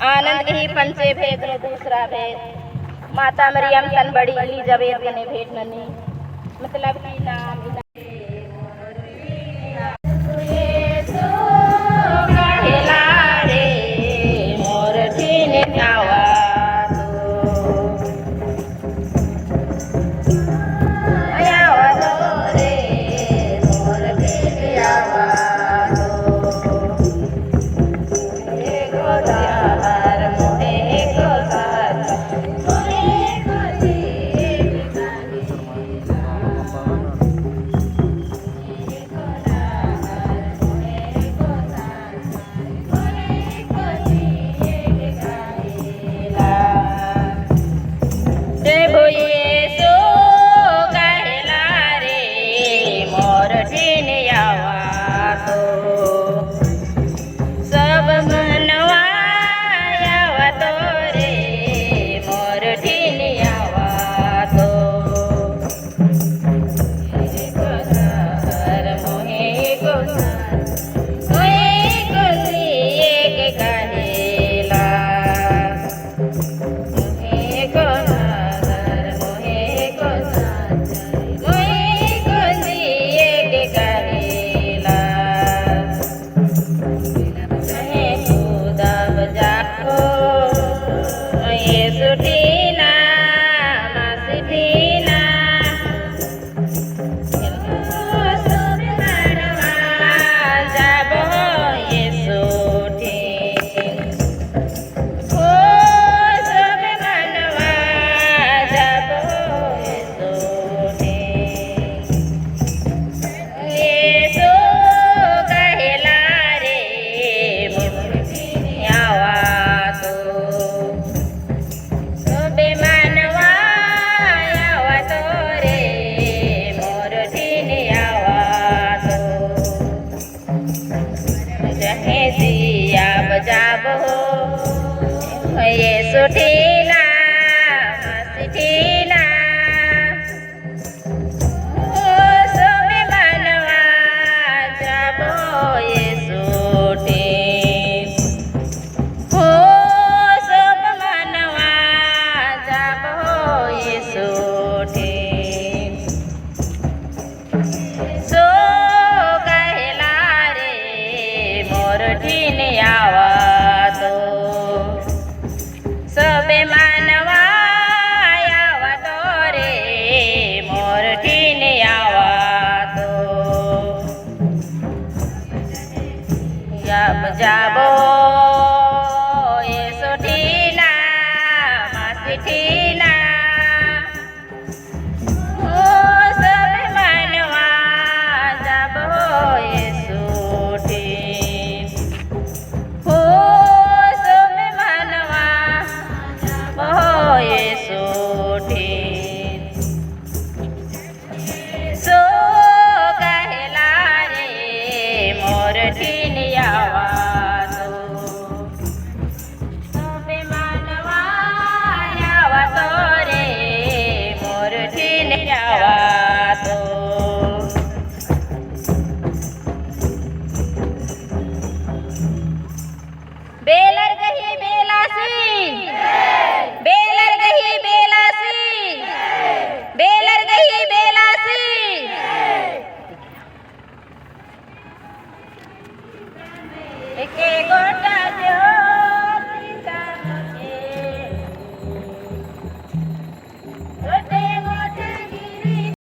आनंद ही पंचे भेद ने दूसरा भेद माता मरियम तन बड़ी एलिजाबेथ ने भेद ननी मतलब की नाम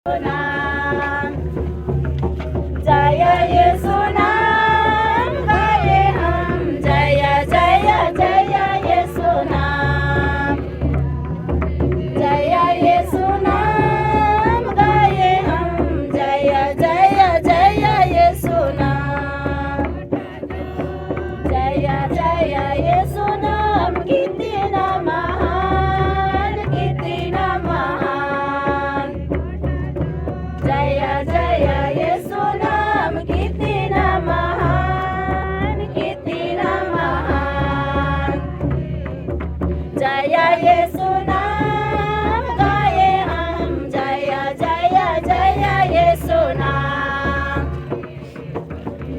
नाम जय येशु नाम गाए हम जय जय जय येशु नाम जय येशु नाम गाए हम जय जय जय येशु नाम जय जय येशु नाम किती ना महान जय जय येशु नाम किती ना महान जय येशु नाम गाए हम जय जय जय येशु नाम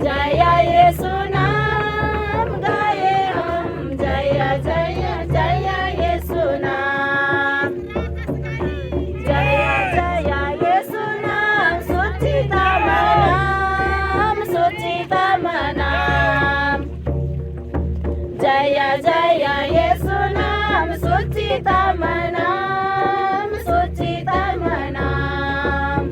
जय येशु नाम गाए हम जय जय जय येशु नाम जय जय येशु नाम सुचितम नाम जय जय येशु नाम सुचितम नाम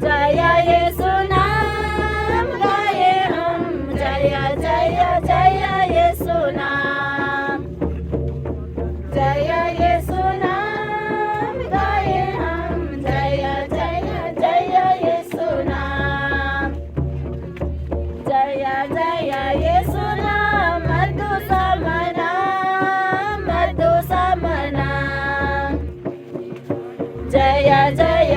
जय येशु नाम गाए हम जय जय जय येशु नाम जय येशु नाम गाए हम जय जय जय येशु नाम जय जय येशु नाम मधु समना जय जय